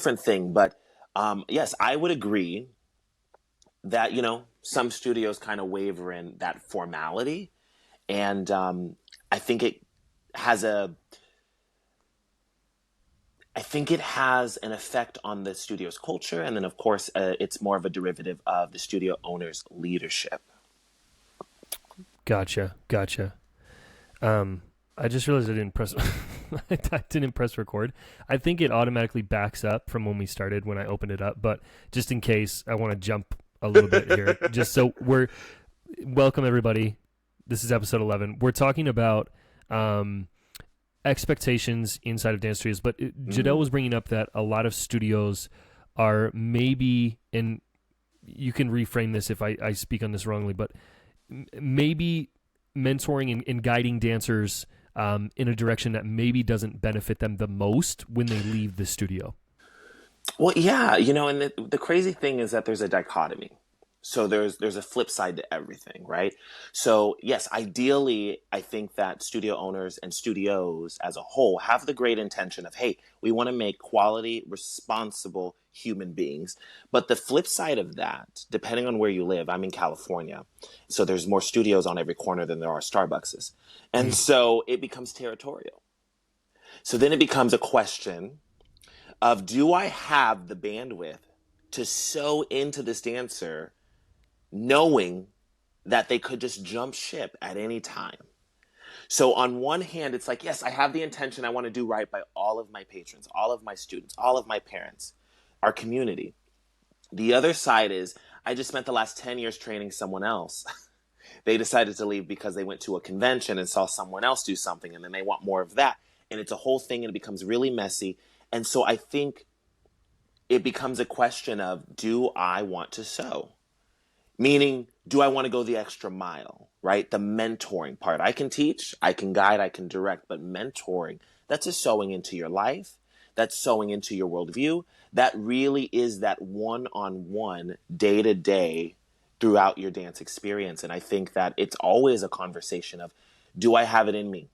different thing. But yes, I would agree that, some studios kind of waver in that formality. And I think it has an effect on the studio's culture. And then, of course, it's more of a derivative of the studio owner's leadership. Gotcha. I just realized I didn't press I didn't press record. I think it automatically backs up from when we started when I opened it up, but just in case, I want to jump a little bit here. Just so welcome everybody. This is episode 11. We're talking about expectations inside of dance studios, but Jadell was bringing up that a lot of studios are maybe, and you can reframe this if I speak on this wrongly, but maybe mentoring and guiding dancers in a direction that maybe doesn't benefit them the most when they leave the studio. Well, yeah, and the crazy thing is that there's a dichotomy. So there's a flip side to everything, right? So yes, ideally, I think that studio owners and studios as a whole have the great intention of, hey, we want to make quality, responsible human beings. But the flip side of that, depending on where you live, I'm in California, so there's more studios on every corner than there are Starbuckses. And so it becomes territorial. So then it becomes a question of, do I have the bandwidth to sew into this dancer knowing that they could just jump ship at any time? So on one hand, it's like, yes, I have the intention. I want to do right by all of my patrons, all of my students, all of my parents, our community. The other side is, I just spent the last 10 years training someone else. They decided to leave because they went to a convention and saw someone else do something, and then they want more of that. And it's a whole thing, and it becomes really messy. And so I think it becomes a question of, do I want to sew? Meaning, do I want to go the extra mile, right? The mentoring part. I can teach, I can guide, I can direct, but mentoring, that's a sewing into your life. That's sewing into your worldview. That really is that one-on-one, day-to-day throughout your dance experience. And I think that it's always a conversation of, do I have it in me?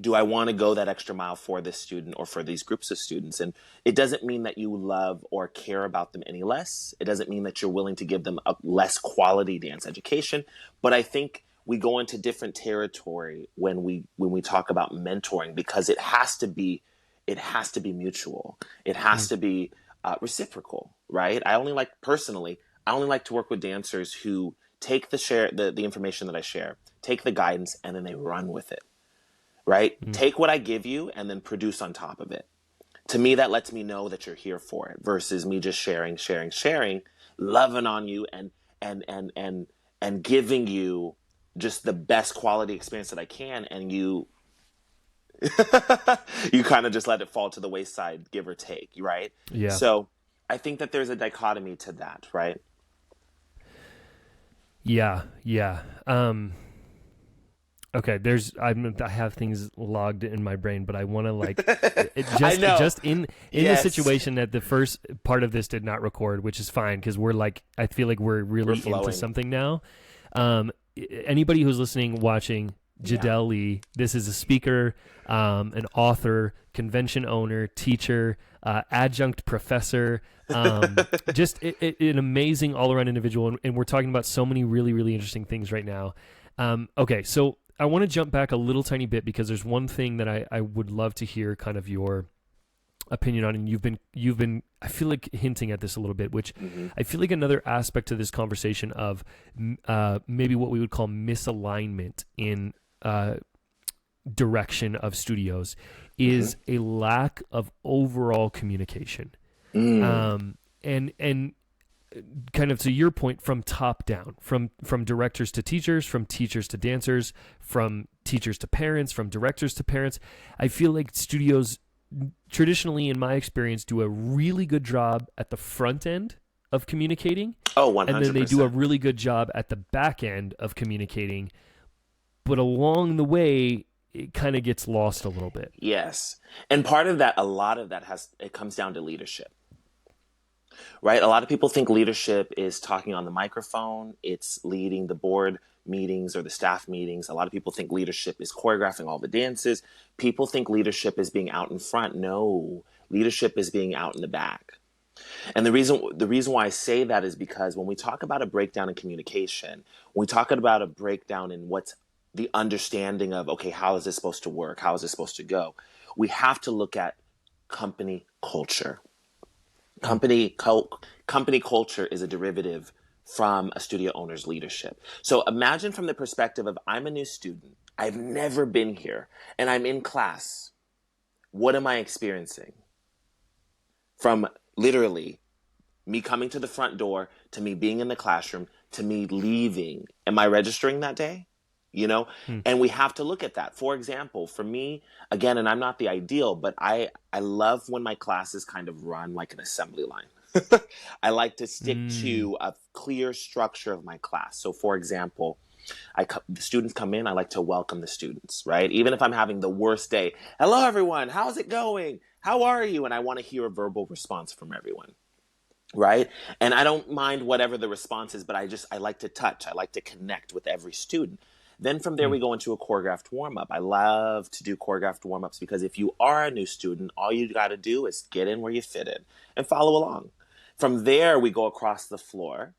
Do I want to go that extra mile for this student or for these groups of students? And it doesn't mean that you love or care about them any less. It doesn't mean that you're willing to give them a less quality dance education. But I think we go into different territory when we talk about mentoring, because it has to be mutual. It has to be reciprocal, right? I only like to work with dancers who take the information that I share, take the guidance, and then they run with it. Right? Take what I give you and then produce on top of it. To me, that lets me know that you're here for it, versus me just sharing, loving on you and giving you just the best quality experience that I can, and you you kind of just let it fall to the wayside, give or take, right? Yeah. So I think that there's a dichotomy to that, right? Yeah. Okay, I have things logged in my brain, but I want to just in the situation that the first part of this did not record, which is fine, because I feel like we're really into something now. Anybody who's listening, watching, Jadell Lee, this is a speaker, an author, convention owner, teacher, adjunct professor, just an amazing all-around individual, and we're talking about so many really, really interesting things right now. Okay, so I want to jump back a little tiny bit, because there's one thing that I would love to hear kind of your opinion on, and you've been I feel like hinting at this a little bit, which I feel like another aspect to this conversation of maybe what we would call misalignment in direction of studios is a lack of overall communication. And kind of to your point, from top down, from directors to teachers, from teachers to dancers, from teachers to parents, from directors to parents. I feel like studios traditionally, in my experience, do a really good job at the front end of communicating. Oh, 100%. And then they do a really good job at the back end of communicating. But along the way, it kind of gets lost a little bit. Yes. And part of that, a lot of that it comes down to leadership. Right? A lot of people think leadership is talking on the microphone. It's leading the board meetings or the staff meetings. A lot of people think leadership is choreographing all the dances. People think leadership is being out in front. No, Leadership is being out in the back. And the reason why I say that is because when we talk about a breakdown in communication, when we talk about a breakdown in what's the understanding of, okay, how is this supposed to work? How is this supposed to go? We have to look at company culture. Mm. Company culture is a derivative from a studio owner's leadership. So imagine from the perspective of, I'm a new student, I've never been here, and I'm in class. What am I experiencing? From literally me coming to the front door, to me being in the classroom, to me leaving. Am I registering that day? You know? Mm. And we have to look at that. For example, for me, again, and I'm not the ideal, but I love when my classes kind of run like an assembly line. I like to stick Mm. to a clear structure of my class. So for example, the students come in, I like to welcome the students, right? Even if I'm having the worst day. Hello, everyone. How's it going? How are you? And I want to hear a verbal response from everyone, right? And I don't mind whatever the response is, but I like to touch. I like to connect with every student. Then from there, Mm. we go into a choreographed warm-up. I love to do choreographed warm-ups because if you are a new student, all you got to do is get in where you fit in and follow along. From there, we go across the floor,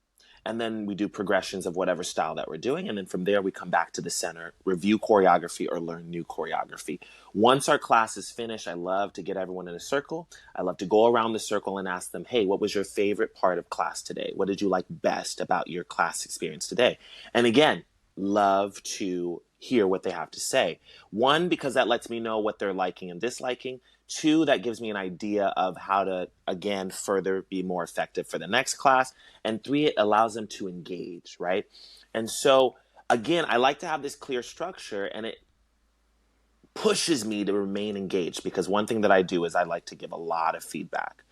and then we do progressions of whatever style that we're doing. And then from there, we come back to the center, review choreography or learn new choreography. Once our class is finished, I love to get everyone in a circle. I love to go around the circle and ask them, hey, what was your favorite part of class today? What did you like best about your class experience today? And again, love to hear what they have to say. One, because that lets me know what they're liking and disliking. Two, that gives me an idea of how to, again, further be more effective for the next class. And three, it allows them to engage, right? And so, again, I like to have this clear structure, and it pushes me to remain engaged because one thing that I do is I like to give a lot of feedback,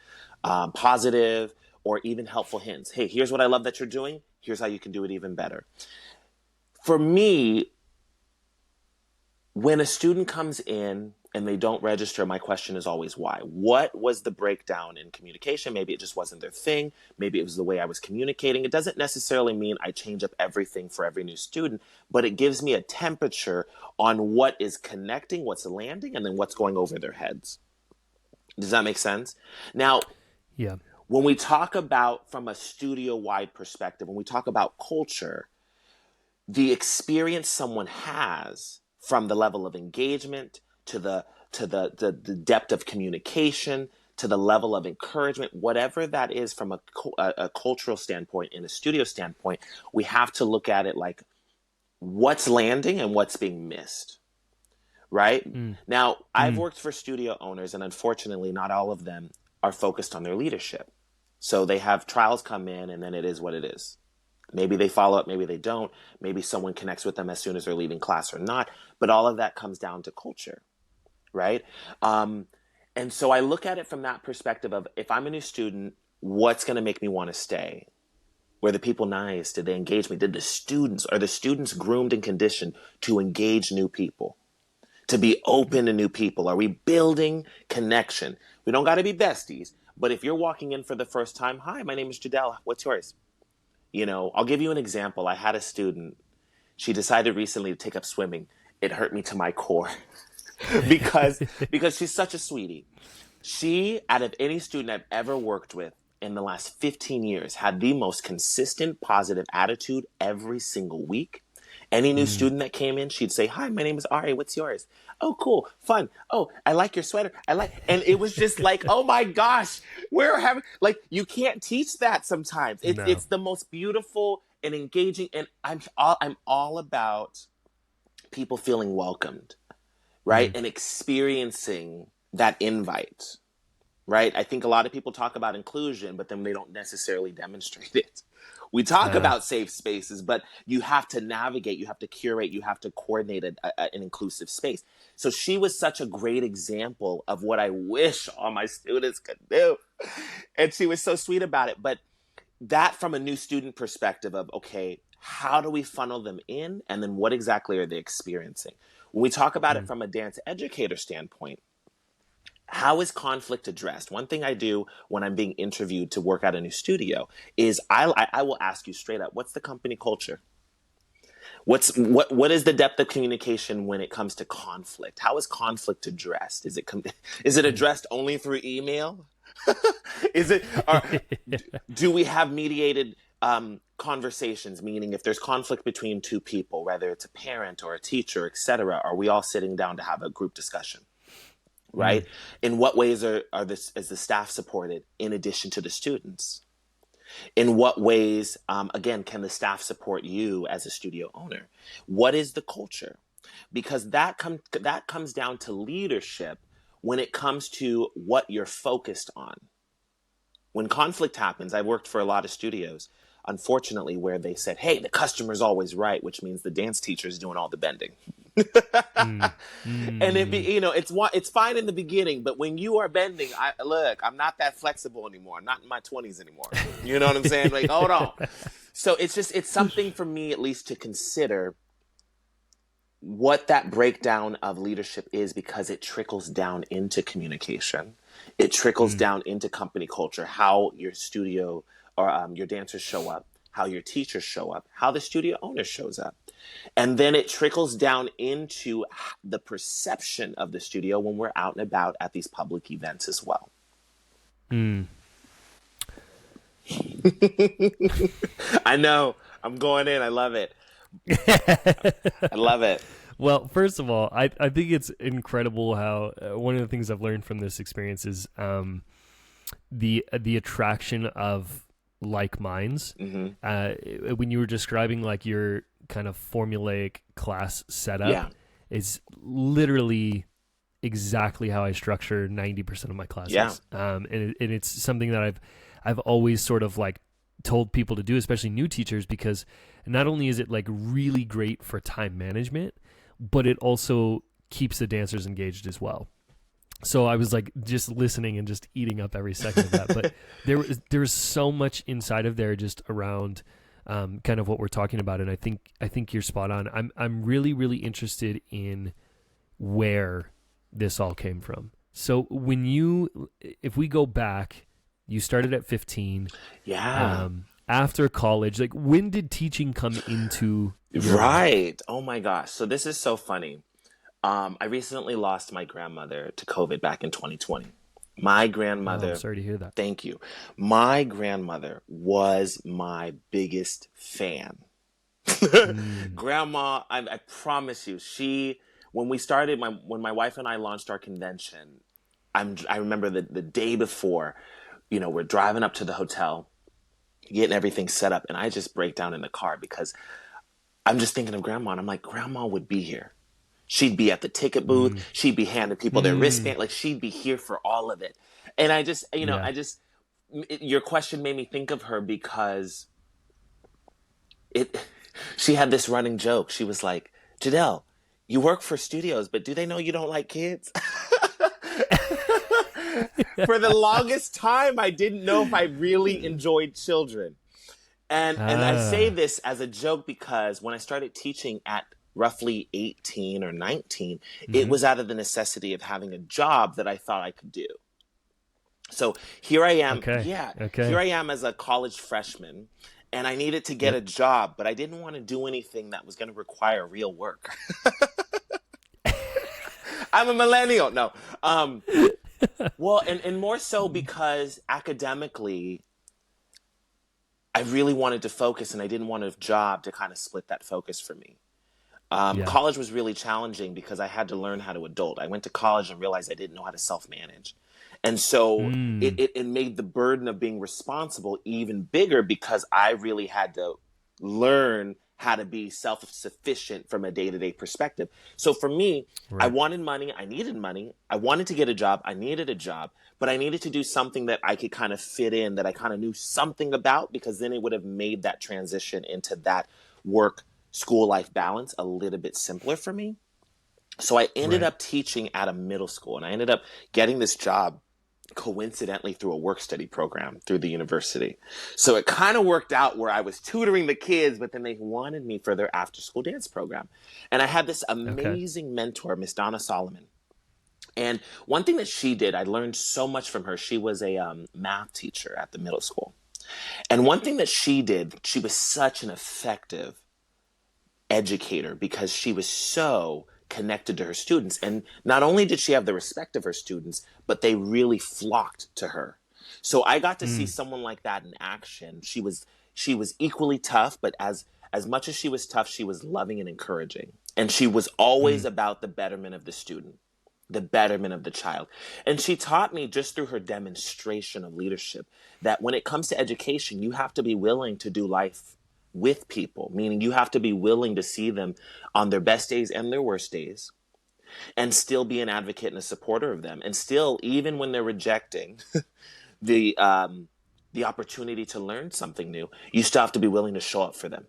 positive or even helpful hints. Hey, here's what I love that you're doing. Here's how you can do it even better. For me, when a student comes in and they don't register, my question is always why. What was the breakdown in communication? Maybe it just wasn't their thing. Maybe it was the way I was communicating. It doesn't necessarily mean I change up everything for every new student, but it gives me a temperature on what is connecting, what's landing, and then what's going over their heads. Does that make sense? Now, Yeah. when we talk about from a studio-wide perspective, when we talk about culture, the experience someone has from the level of engagement to the depth of communication to the level of encouragement, whatever that is from a cultural standpoint, in a studio standpoint, we have to look at it like what's landing and what's being missed, right? Mm. Now, I've Mm. worked for studio owners, and unfortunately, not all of them are focused on their leadership. So they have trials come in, and then it is what it is. Maybe they follow up, maybe they don't. Maybe someone connects with them as soon as they're leaving class or not. But all of that comes down to culture, right? And so I look at it from that perspective of if I'm a new student, what's going to make me want to stay? Were the people nice? Did they engage me? Are the students groomed and conditioned to engage new people? To be open to new people? Are we building connection? We don't got to be besties, but if you're walking in for the first time, hi, my name is Jadell. What's yours? You know, I'll give you an example. I had a student, she decided recently to take up swimming. It hurt me to my core because she's such a sweetie. She, out of any student I've ever worked with in the last 15 years, had the most consistent positive attitude every single week. Any new Mm. student that came in, she'd say, hi, my name is Ari. What's yours? Oh, cool. Fun. Oh, I like your sweater. And it was just like, oh my gosh, we're having, like, you can't teach that sometimes. No. It's the most beautiful and engaging. And I'm all about people feeling welcomed, right? Mm. And experiencing that invite, right? I think a lot of people talk about inclusion, but then they don't necessarily demonstrate it. We talk Uh, about safe spaces, but you have to navigate, you have to curate, you have to coordinate an inclusive space. So she was such a great example of what I wish all my students could do. And she was so sweet about it. But that from a new student perspective of, okay, how do we funnel them in? And then what exactly are they experiencing? When we talk about it mm. from a dance educator standpoint, how is conflict addressed? One thing I do when I'm being interviewed to work at a new studio is I will ask you straight up, what's the company culture? What is the depth of communication when it comes to conflict? How is conflict addressed? Is it addressed only through email? Is it do we have mediated conversations, meaning if there's conflict between two people, whether it's a parent or a teacher, etc., are we all sitting down to have a group discussion? Right? In what ways is the staff supported in addition to the students? In what ways, again, can the staff support you as a studio owner? What is the culture? Because that comes down to leadership when it comes to what you're focused on. When conflict happens, I've worked for a lot of studios, unfortunately, where they said, hey, the customer's always right, which means the dance teacher's doing all the bending. And it's fine in the beginning, but when you are bending, I'm not that flexible anymore. I'm not in my 20s anymore. You know what I'm saying? Like, hold on. So it's something for me at least to consider what that breakdown of leadership is, because it trickles down into communication. It trickles down into company culture, how your studio or your dancers show up, how your teachers show up, how the studio owner shows up. And then it trickles down into the perception of the studio when we're out and about at these public events as well. I know. I'm going in. I love it. I love it. Well, first of all, I think it's incredible how one of the things I've learned from this experience is the attraction of like minds. When you were describing like your kind of formulaic class setup, is literally exactly how I structure 90% of my classes. And it's something that I've always sort of like told people to do, especially new teachers, because not only is it like really great for time management, but it also keeps the dancers engaged as well. So I was like just listening and just eating up every second of that. But there's so much inside of there just around kind of what we're talking about, and I think you're spot on. I'm really, really interested in where this all came from. So if we go back, you started at 15. Yeah. After college, like when did teaching come into your Right. life? Oh my gosh. So this is so funny. I recently lost my grandmother to COVID back in 2020. My grandmother. Oh, I'm sorry to hear that. Thank you. My grandmother was my biggest fan. Grandma, I promise you, when my wife and I launched our convention, I remember the day before, we're driving up to the hotel, getting everything set up, and I just break down in the car because I'm just thinking of Grandma, and I'm like, Grandma would be here. She'd be at the ticket booth. She'd be handing people their wristband. Like, she'd be here for all of it. And I just, your question made me think of her because she had this running joke. She was like, Jadell, you work for studios, but do they know you don't like kids? For the longest time, I didn't know if I really enjoyed children. And I say this as a joke because when I started teaching at roughly 18 or 19, it was out of the necessity of having a job that I thought I could do. So here I am. Here I am as a college freshman, and I needed to get a job, but I didn't want to do anything that was going to require real work. I'm a millennial. No. Well, and more so because academically, I really wanted to focus, and I didn't want a job to kind of split that focus for me. College was really challenging because I had to learn how to adult. I went to college and realized I didn't know how to self-manage. And so it made the burden of being responsible even bigger because I really had to learn how to be self-sufficient from a day-to-day perspective. So for me, I wanted money. I needed money. I wanted to get a job. I needed a job. But I needed to do something that I could kind of fit in, that I kind of knew something about, because then it would have made that transition into that work-school life balance a little bit simpler for me. So I ended up teaching at a middle school, and I ended up getting this job coincidentally through a work study program through the university. So it kind of worked out where I was tutoring the kids, but then they wanted me for their after school dance program. And I had this amazing mentor, Miss Donna Solomon. And one thing that she did, I learned so much from her. She was a math teacher at the middle school. And one thing that she did, she was such an effective educator because she was so connected to her students. And not only did she have the respect of her students, but they really flocked to her. So I got to see someone like that in action. She was equally tough, but as much as she was tough, she was loving and encouraging. And she was always about the betterment of the student, the betterment of the child. And she taught me just through her demonstration of leadership that when it comes to education, you have to be willing to do life with people, meaning you have to be willing to see them on their best days and their worst days, and still be an advocate and a supporter of them. And still, even when they're rejecting the opportunity to learn something new, you still have to be willing to show up for them.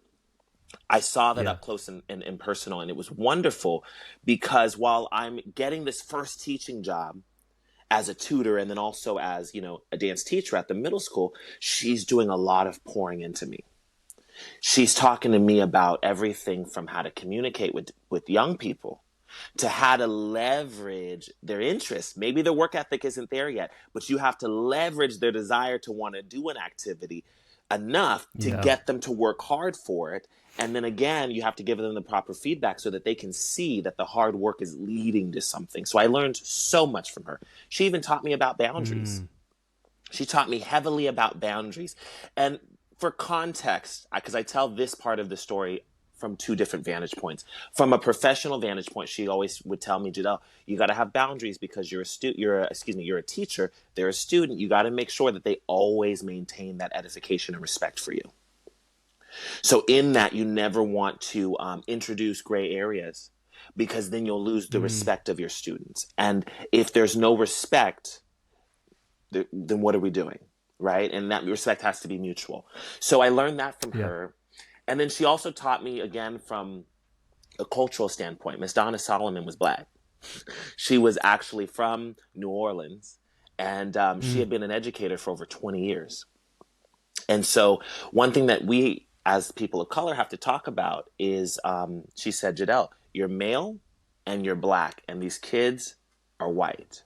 I saw that up close and personal, and it was wonderful because while I'm getting this first teaching job as a tutor and then also as, a dance teacher at the middle school, she's doing a lot of pouring into me. She's talking to me about everything from how to communicate with young people to how to leverage their interests. Maybe their work ethic isn't there yet, but you have to leverage their desire to want to do an activity enough to get them to work hard for it. And then again, you have to give them the proper feedback so that they can see that the hard work is leading to something. So I learned so much from her. She even taught me about boundaries. She taught me heavily about boundaries. And for context, because I tell this part of the story from two different vantage points. From a professional vantage point, she always would tell me, Jadell, you got to have boundaries because you're a teacher, they're a student. You got to make sure that they always maintain that edification and respect for you. So in that, you never want to introduce gray areas because then you'll lose the respect of your students. And if there's no respect, then what are we doing? Right? And that respect has to be mutual. So I learned that from her. And then she also taught me, again, from a cultural standpoint. Miss Donna Solomon was Black. She was actually from New Orleans, and she had been an educator for over 20 years. And so one thing that we, as people of color, have to talk about is, she said, Jadell, you're male and you're Black, and these kids are white.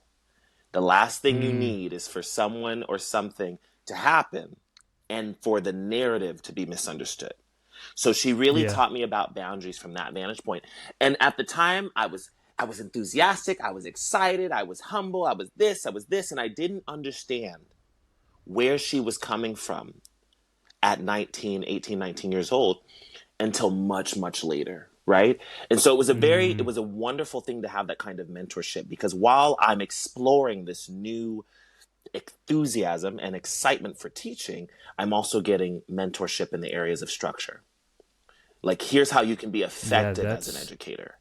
The last thing you need is for someone or something to happen and for the narrative to be misunderstood. So she really taught me about boundaries from that vantage point. And at the time, I was enthusiastic, I was excited, I was humble, I was this, and I didn't understand where she was coming from at 18, 19 years old until much, much later, right? And so it was a wonderful thing to have that kind of mentorship, because while I'm exploring this new enthusiasm and excitement for teaching, I'm also getting mentorship in the areas of structure. Like, here's how you can be effective as an educator.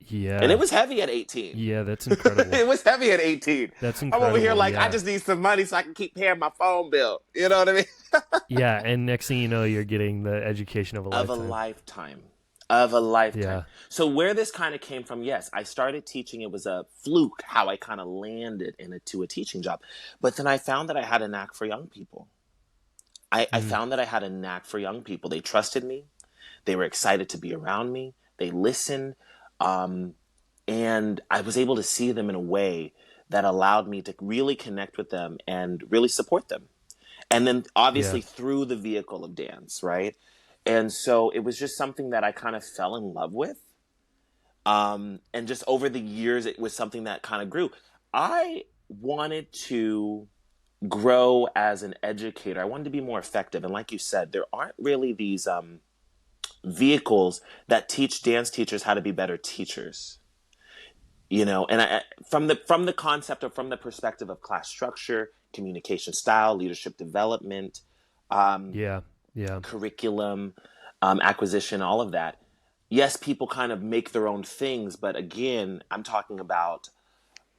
Yeah. And it was heavy at 18. Yeah, that's incredible. It was heavy at 18. That's incredible. I'm over here like, I just need some money so I can keep paying my phone bill. You know what I mean? Yeah, and next thing you know, you're getting the education of a lifetime. Of a lifetime. Yeah. So where this kind of came from, yes, I started teaching. It was a fluke how I kind of landed into a teaching job. But then I found that I had a knack for young people. I found that I had a knack for young people. They trusted me. They were excited to be around me. They listened. And I was able to see them in a way that allowed me to really connect with them and really support them. And then obviously through the vehicle of dance, right? And so it was just something that I kind of fell in love with. And just over the years, it was something that kind of grew. I wanted to grow as an educator. I wanted to be more effective. And like you said, there aren't really these vehicles that teach dance teachers how to be better teachers. And from the concept or from the perspective of class structure, communication style, leadership development, curriculum, acquisition, all of that. Yes, people kind of make their own things, but again, I'm talking about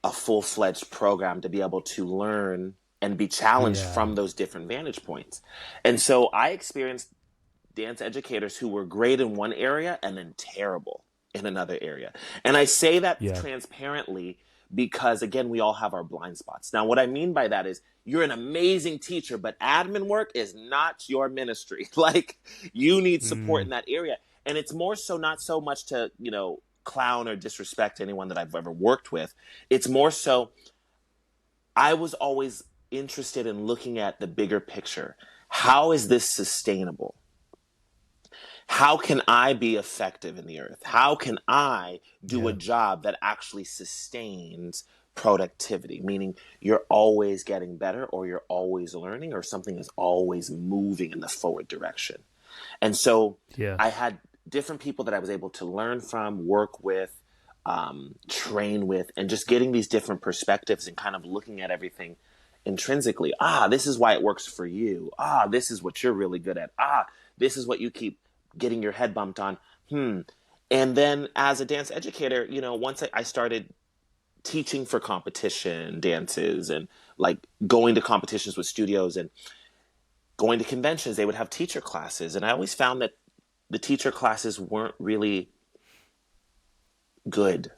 a full-fledged program to be able to learn and be challenged from those different vantage points. And so I experienced dance educators who were great in one area and then terrible in another area. And I say that transparently because, again, we all have our blind spots. Now, what I mean by that is you're an amazing teacher, but admin work is not your ministry. Like, you need support in that area. And it's more so not so much to, clown or disrespect anyone that I've ever worked with. It's more so I was always interested in looking at the bigger picture. How is this sustainable? How can I be effective in the earth? How can I do a Yeah. job that actually sustains productivity? Meaning you're always getting better, or you're always learning, or something is always moving in the forward direction. And so Yeah. I had different people that I was able to learn from, work with, train with, and just getting these different perspectives and kind of looking at everything intrinsically. This is why it works for you. This is what you're really good at. This is what you keep getting your head bumped on. And then as a dance educator, once I started teaching for competition dances, and like going to competitions with studios and going to conventions, they would have teacher classes. And I always found that the teacher classes weren't really good.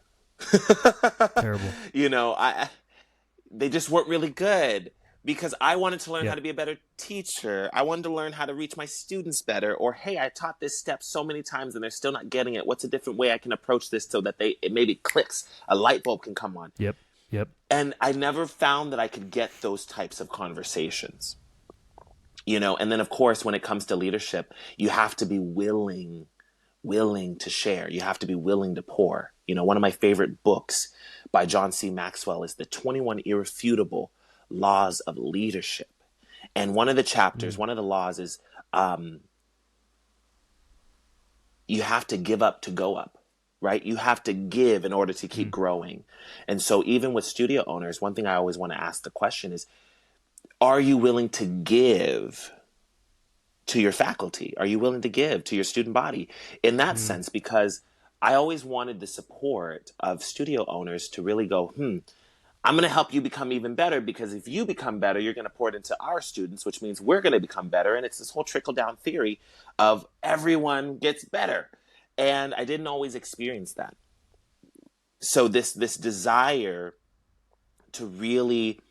Terrible. They just weren't really good, because I wanted to learn how Yep. to be a better teacher. I wanted to learn how to reach my students better. Or, hey, I taught this step so many times and they're still not getting it. What's a different way I can approach this so that it maybe clicks, a light bulb can come on. Yep. Yep. And I never found that I could get those types of conversations. And then of course, when it comes to leadership, you have to be willing to share. You have to be willing to pour. One of my favorite books by John C. Maxwell is The 21 Irrefutable Laws of Leadership. And one of the chapters, one of the laws is you have to give up to go up, right? You have to give in order to keep growing. And so even with studio owners, one thing I always want to ask the question is, are you willing to give to your faculty? Are you willing to give to your student body in that sense? Because I always wanted the support of studio owners to really go, I'm going to help you become even better, because if you become better, you're going to pour it into our students, which means we're going to become better. And it's this whole trickle down theory of everyone gets better. And I didn't always experience that. So this desire to really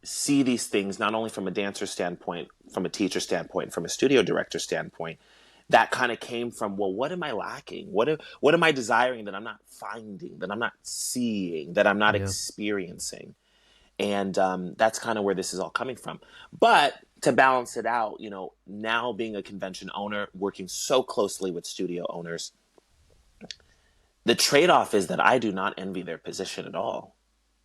see these things, not only from a dancer standpoint, from a teacher standpoint, from a studio director standpoint, that kind of came from, well, what am I lacking? What am I desiring that I'm not finding, that I'm not seeing, that I'm not experiencing? And that's kind of where this is all coming from. But to balance it out, now being a convention owner, working so closely with studio owners, the trade-off is that I do not envy their position at all.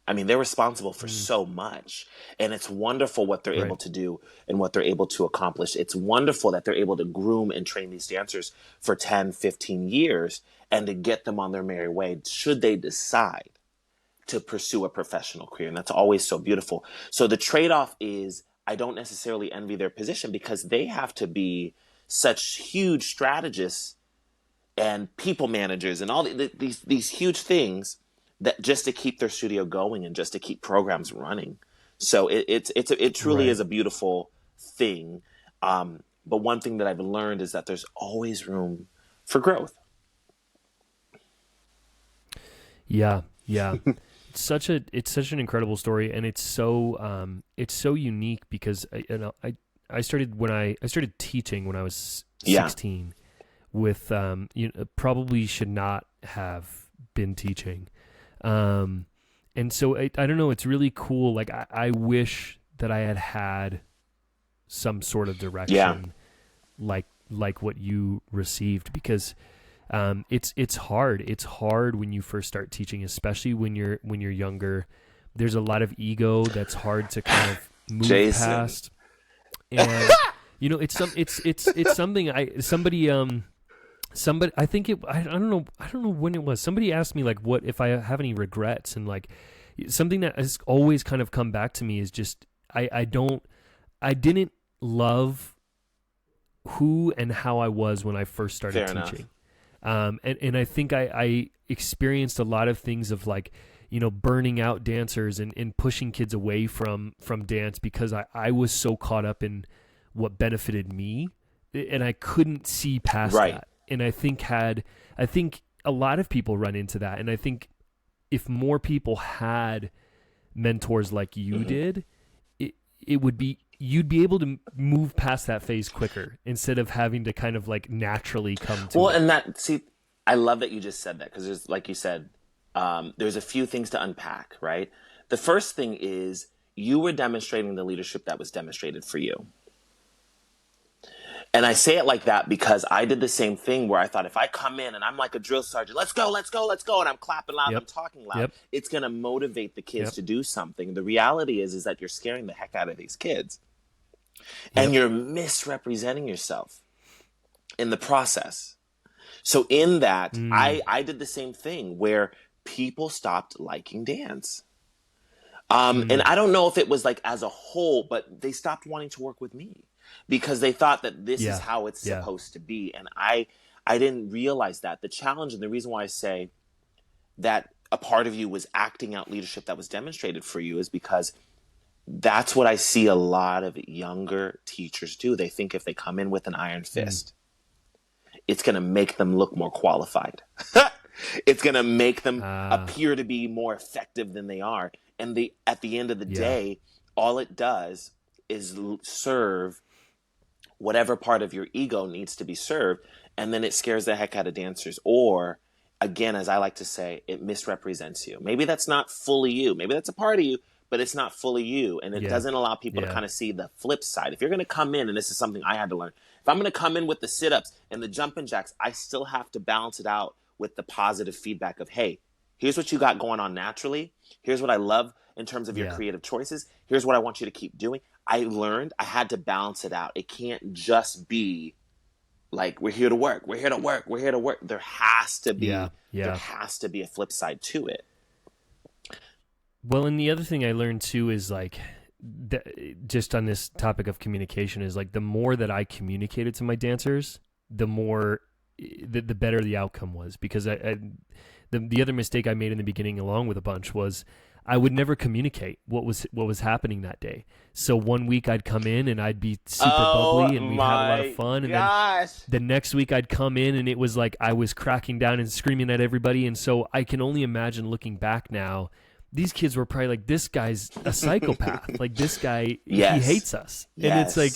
I mean, they're responsible for so much, and it's wonderful what they're able to do and what they're able to accomplish. It's wonderful that they're able to groom and train these dancers for 10, 15 years and to get them on their merry way should they decide to pursue a professional career. And that's always so beautiful. So the trade-off is I don't necessarily envy their position, because they have to be such huge strategists and people managers and all these huge things, that just to keep their studio going and just to keep programs running. So it truly is a beautiful thing. But one thing that I've learned is that there's always room for growth. Yeah. It's such an incredible story, and it's so unique, because I started teaching when I was 16 with probably should not have been teaching. And so I don't know, it's really cool. Like I wish that I had some sort of direction like what you received, because it's hard. It's hard when you first start teaching, especially when you're younger. There's a lot of ego that's hard to kind of move past. And it's something somebody, I think I don't know when it was. Somebody asked me, like, what if I have any regrets, and like something that has always kind of come back to me is just I didn't love who and how I was when I first started teaching. And I think I experienced a lot of things of like, burning out dancers and pushing kids away from dance, because I was so caught up in what benefited me, and I couldn't see past that. And I think a lot of people run into that. And I think if more people had mentors like you did, it would be, you'd be able to move past that phase quicker, instead of having to kind of like naturally come to it. And I love that you just said that, because there's, like you said, there's a few things to unpack, right? The first thing is you were demonstrating the leadership that was demonstrated for you. And I say it like that because I did the same thing where I thought if I come in and I'm like a drill sergeant, let's go, let's go, let's go, and I'm clapping loud and I'm Yep. talking loud, Yep. it's going to motivate the kids Yep. to do something. The reality is that you're scaring the heck out of these kids. And Yep. you're misrepresenting yourself in the process. So in that, I did the same thing where people stopped liking dance. And I don't know if it was like as a whole, but they stopped wanting to work with me because they thought that this is Yeah. how it's Yeah. supposed to be. And I didn't realize that. The challenge and the reason why I say that a part of you was acting out leadership that was demonstrated for you is because that's what I see a lot of younger teachers do. They think if they come in with an iron fist, it's going to make them look more qualified. It's going to make them appear to be more effective than they are. And at the end of the day, all it does is serve whatever part of your ego needs to be served. And then it scares the heck out of dancers. Or, again, as I like to say, it misrepresents you. Maybe that's not fully you. Maybe that's a part of you, but it's not fully you. And it doesn't allow people to kind of see the flip side. If you're going to come in, and this is something I had to learn, if I'm going to come in with the sit-ups and the jumping jacks, I still have to balance it out with the positive feedback of, hey, here's what you got going on naturally. Here's what I love in terms of your creative choices. Here's what I want you to keep doing. I learned I had to balance it out. It can't just be like, we're here to work. We're here to work. We're here to work. There has to be, there has to be a flip side to it. Well, and the other thing I learned too is like, just on this topic of communication is like the more that I communicated to my dancers, the more, the better the outcome was. Because the other mistake I made in the beginning, along with a bunch, was I would never communicate what was happening that day. So one week I'd come in and I'd be super bubbly and we'd have a lot of fun. And then the next week I'd come in and it was like I was cracking down and screaming at everybody. And so I can only imagine looking back now, these kids were probably like, this guy's a psychopath. Like this guy, he hates us. And it's like,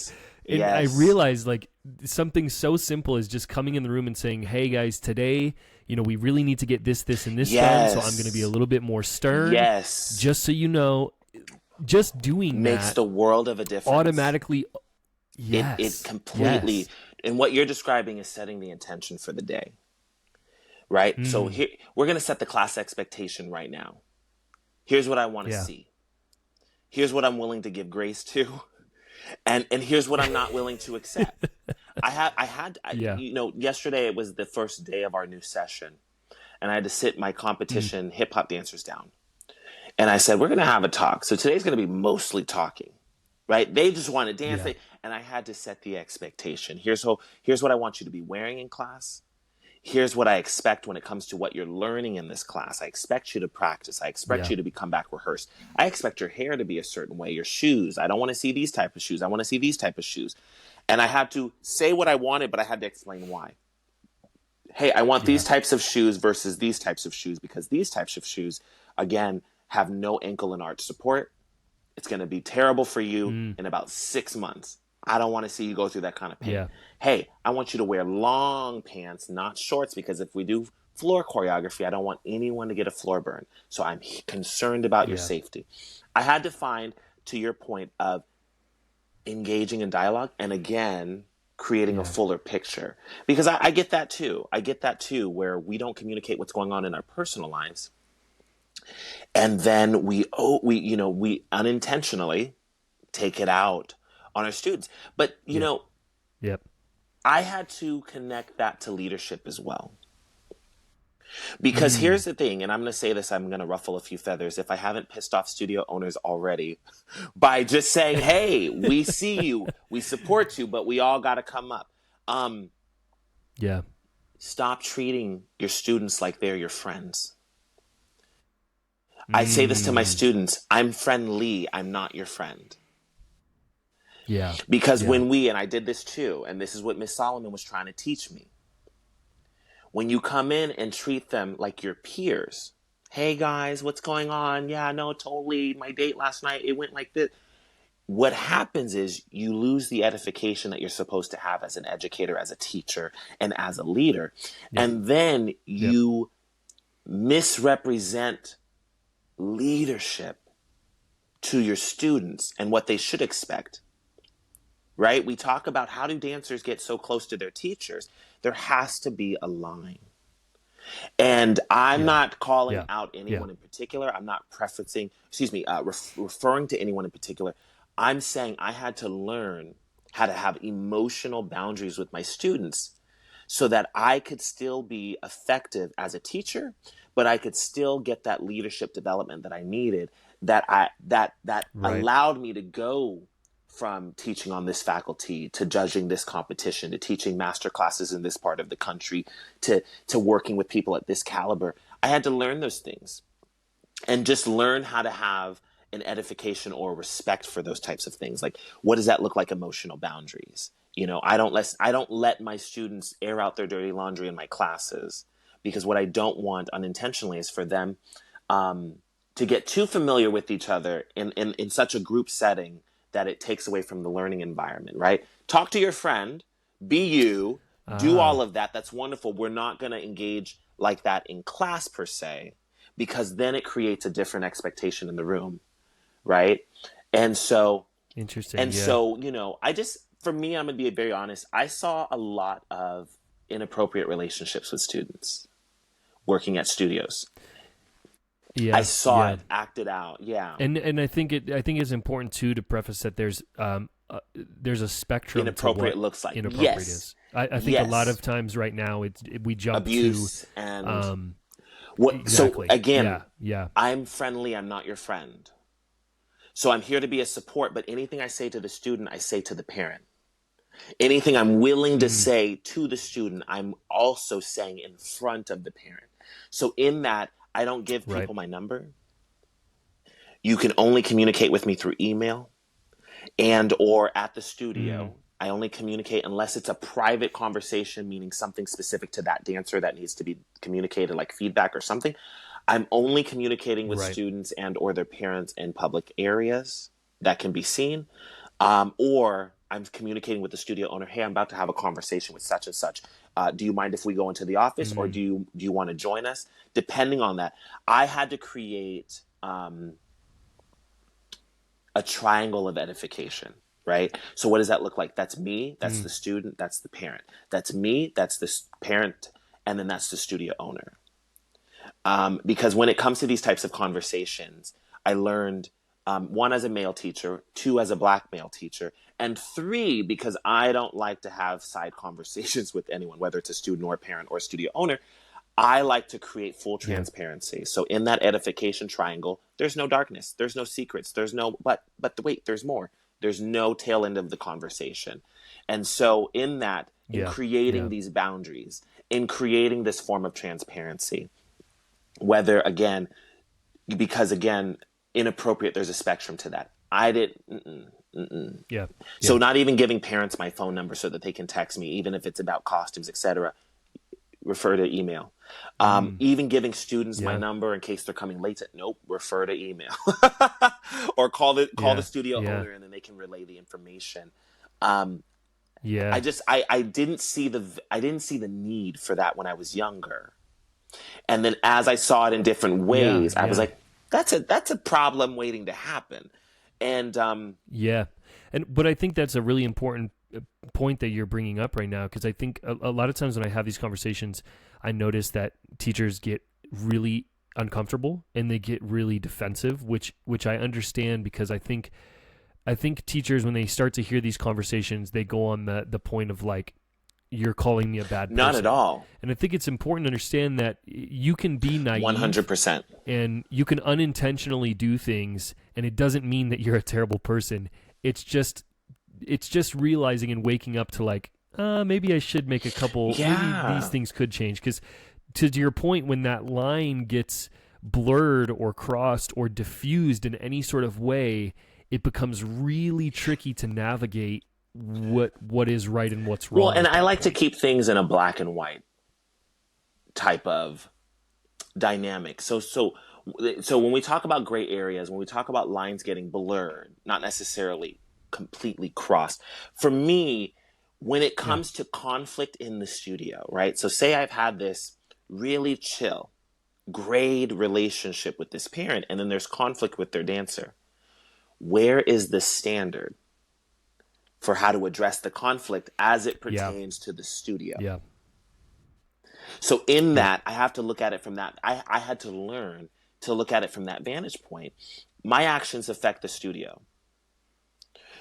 and I realized like something so simple as just coming in the room and saying, hey guys, today, you know, we really need to get this, and this done. So I'm going to be a little bit more stern. Just so you know, just doing makes that the world of a difference. Automatically. It completely, and what you're describing is setting the intention for the day. Right? So here, we're going to set the class expectation right now. Here's what I want to see. Here's what I'm willing to give grace to. And here's what I'm not willing to accept. You know, yesterday it was the first day of our new session. And I had to sit my competition hip hop dancers down. And I said, we're going to have a talk. So today's going to be mostly talking, right? They just want to dance. And I had to set the expectation. Here's what I want you to be wearing in class. Here's what I expect when it comes to what you're learning in this class. I expect you to practice. I expect you to come back rehearsed. I expect your hair to be a certain way, your shoes. I don't want to see these type of shoes. I want to see these type of shoes. And I had to say what I wanted, but I had to explain why. Hey, I want these types of shoes versus these types of shoes because these types of shoes, again, have no ankle and arch support. It's going to be terrible for you in about 6 months. I don't want to see you go through that kind of pain. Hey, I want you to wear long pants, not shorts, because if we do floor choreography, I don't want anyone to get a floor burn. So I'm concerned about your safety. I had to find, to your point, of engaging in dialogue and, again, creating a fuller picture. Because I get that too. I get that too, where we don't communicate what's going on in our personal lives. And then we unintentionally take it out on our students. But, you know, I had to connect that to leadership as well. Because here's the thing, and I'm going to say this, I'm going to ruffle a few feathers if I haven't pissed off studio owners already by just saying, hey, we see you, we support you, but we all got to come up. Stop treating your students like they're your friends. I say this to my students, I'm friendly, I'm not your friend. Because when and I did this too, and this is what Miss Solomon was trying to teach me. When you come in and treat them like your peers, hey guys, what's going on? Yeah, no, totally. My date last night, it went like this. What happens is you lose the edification that you're supposed to have as an educator, as a teacher, and as a leader. And then you misrepresent leadership to your students and what they should expect. right? We talk about how do dancers get so close to their teachers. There has to be a line. And I'm Yeah. not calling Yeah. out Yeah. anyone in particular. I'm not preferencing, referring to anyone in particular. I'm saying I had to learn how to have emotional boundaries with my students so that I could still be effective as a teacher, but I could still get that leadership development that I needed, that Right. allowed me to go from teaching on this faculty to judging this competition to teaching master classes in this part of the country to working with people at this caliber. I had to learn those things and just learn how to have an edification or respect for those types of things. Like, what does that look like? Emotional boundaries. I don't let my students air out their dirty laundry in my classes, because what I don't want unintentionally is for them to get too familiar with each other in such a group setting that it takes away from the learning environment, right? Talk to your friend, be you, do all Ah, of that. That's wonderful. We're not going to engage like that in class per se, because then it creates a different expectation in the room, right? And so, interesting. and Yeah. so, for me, I'm going to be very honest. I saw a lot of inappropriate relationships with students working at studios. I Yeah. saw Yeah. it acted out. Yeah. And I think it's important too to preface that there's a spectrum to Inappropriate what looks like. inappropriate Yes. is. I think a lot Yes. of times right now we jump to Abuse and um what? So exactly. again, Yeah. Yeah. I'm friendly. I'm not your friend. So I'm here to be a support, but anything I say to the student, I say to the parent. Anything I'm willing to Mm, say to the student, I'm also saying in front of the parent. So in that, I don't give right. people my number. You can only communicate with me through email and or at the Mm, studio. I only communicate unless it's a private conversation, meaning something specific to that dancer that needs to be communicated, like feedback or something. I'm only communicating with right. students and or their parents in public areas that can be seen, or I'm communicating with the studio owner. Hey, I'm about to have a conversation with such and such. Do you mind if we go into the office, or Mm, do you want to join us? Depending on that, I had to create a triangle of edification. Right. So what does that look like? That's me. That's mm, the student. That's the parent. That's me. That's the parent, and then that's the studio owner. Because when it comes to these types of conversations, I learned one, as a male teacher, two, as a black male teacher, and three, because I don't like to have side conversations with anyone, whether it's a student or a parent or a studio owner. I like to create full yeah. transparency. So in that edification triangle, there's no darkness, there's no secrets, there's no wait, there's more. There's no tail end of the conversation. And so in that, in Yeah. creating Yeah. these boundaries, in creating this form of transparency, whether again, because again, inappropriate, there's a spectrum to that. I did Yeah. so Yeah. not even giving parents my phone number so that they can text me, even if it's about costumes, etc. Refer to email. Mm, Even giving students my yeah. number in case they're coming late. Nope, refer to email, or call the Yeah. studio Yeah. owner, and then they can relay the information. Um, I Yeah. just I didn't see the need for that when I was younger. And then as I saw it in different Yeah. ways, I was Yeah. like, that's a problem waiting to happen. And Yeah. But I think that's a really important point that you're bringing up right now, because I think a lot of times when I have these conversations, I notice that teachers get really uncomfortable and they get really defensive, which I understand, because I think teachers, when they start to hear these conversations, they go on the point of like, you're calling me a bad not at person. all. And I think it's important to understand that you can be naive 100%. and you can unintentionally do things, and it doesn't mean that you're a terrible person. It's just realizing and waking up to like, maybe I should make a couple, maybe these Yeah. things could change. Because to your point, when that line gets blurred or crossed or diffused in any sort of way, it becomes really tricky to navigate what is right and what's Well, wrong and at I that like to point. keep things in a black and white type of dynamic. So when we talk about gray areas, when we talk about lines getting blurred, not necessarily completely crossed, for me, when it Yeah. comes to conflict in the studio, right? So say I've had this really chill grade relationship with this parent, and then there's conflict with their dancer. Where is the standard for how to address the conflict as it pertains to the studio. Yeah. So in that, I have to look at it from that. I had to learn to look at it from that vantage point. My actions affect the studio.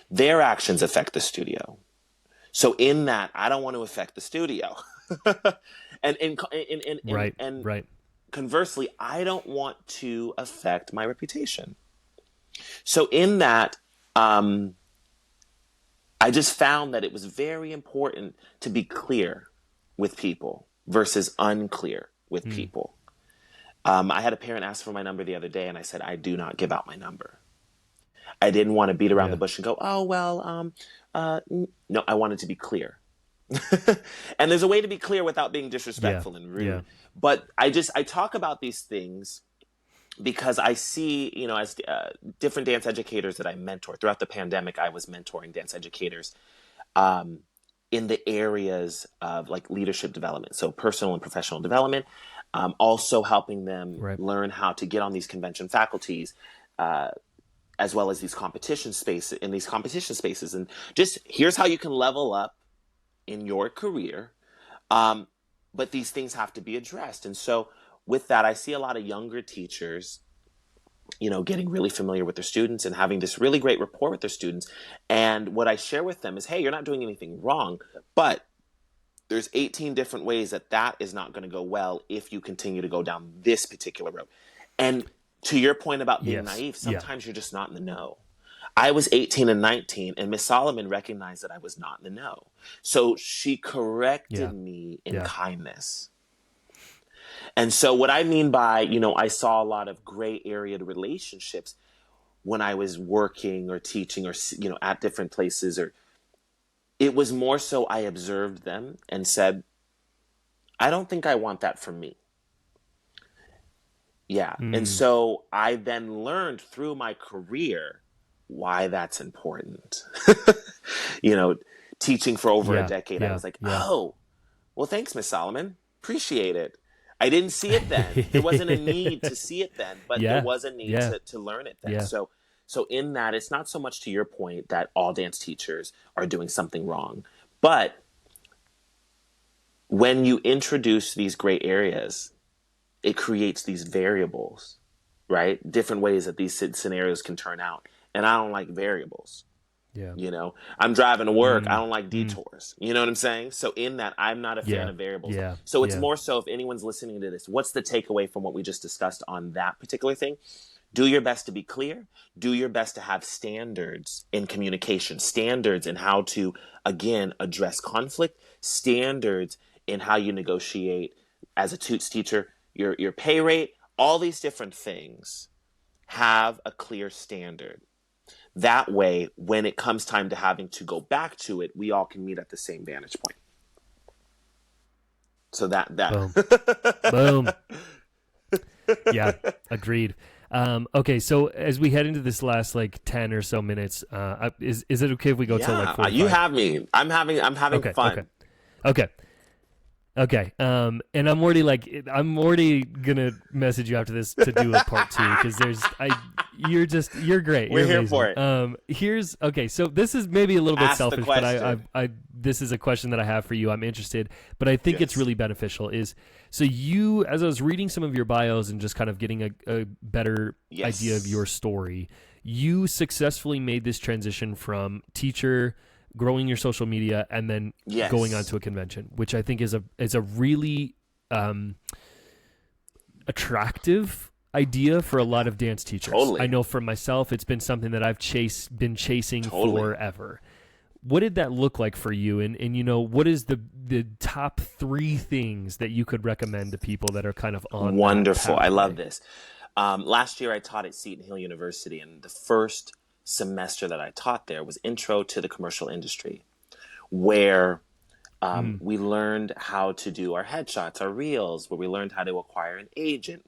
Their actions affect the studio. So in that, I don't want to affect the studio. and conversely, I don't want to affect my reputation. So in that, I just found that it was very important to be clear with people versus unclear with people. I had a parent ask for my number the other day, and I said, I do not give out my number. I didn't want to beat around the bush and go, oh, well, no, I wanted to be clear. And there's a way to be clear without being disrespectful and rude. Yeah. But I talk about these things because I see, as different dance educators that I mentor. Throughout the pandemic, I was mentoring dance educators in the areas of like leadership development, so personal and professional development, also helping them learn how to get on these convention faculties, as well as these competition spaces, and just here's how you can level up in your career. But these things have to be addressed. And so with that, I see a lot of younger teachers, getting really familiar with their students and having this really great rapport with their students. And what I share with them is, hey, you're not doing anything wrong, but there's 18 different ways that is not going to go well if you continue to go down this particular road. And to your point about being naive, sometimes you're just not in the know. I was 18 and 19, and Miss Solomon recognized that I was not in the know. So she corrected me in kindness. And so what I mean by, I saw a lot of gray area relationships when I was working or teaching or, at different places, or it was more so I observed them and said, I don't think I want that for me. Yeah. And so I then learned through my career why that's important. Teaching for over a decade, I was like, oh, well, thanks, Miss Solomon. Appreciate it. I didn't see it then. There wasn't a need to see it then, but there was a need to learn it then. So in that, it's not so much to your point that all dance teachers are doing something wrong, but when you introduce these gray areas, it creates these variables, right? Different ways that these scenarios can turn out. And I don't like variables. Yeah. I'm driving to work. I don't like detours. You know what I'm saying? So in that, I'm not a fan of variables. Yeah. So it's more so if anyone's listening to this, what's the takeaway from what we just discussed on that particular thing? Do your best to be clear. Do your best to have standards in communication, standards in how to, again, address conflict, standards in how you negotiate as a TOOTS teacher, your pay rate, all these different things. Have a clear standard. That way, when it comes time to having to go back to it, we all can meet at the same vantage point. So that. Boom. Yeah, agreed. Okay, so as we head into this last 10 or so minutes, is it okay if we go till 45? You have me. I'm having fun. Okay. And I'm already gonna message you after this to do a part 2 because you're great. We're here amazing. For it. So this is maybe a little bit selfish, but this is a question that I have for you. I'm interested, but I think it's really beneficial. So you, as I was reading some of your bios and just kind of getting a better idea of your story, you successfully made this transition from teacher, growing your social media, and then going on to a convention, which I think is a really attractive idea for a lot of dance teachers. Totally. I know for myself, it's been something that I've been chasing forever. What did that look like for you? And what is the top 3 things that you could recommend to people that are kind of on Wonderful. I love this. Last year I taught at Seton Hill University, and the first semester that I taught there was Intro to the Commercial Industry, where we learned how to do our headshots, our reels, where we learned how to acquire an agent.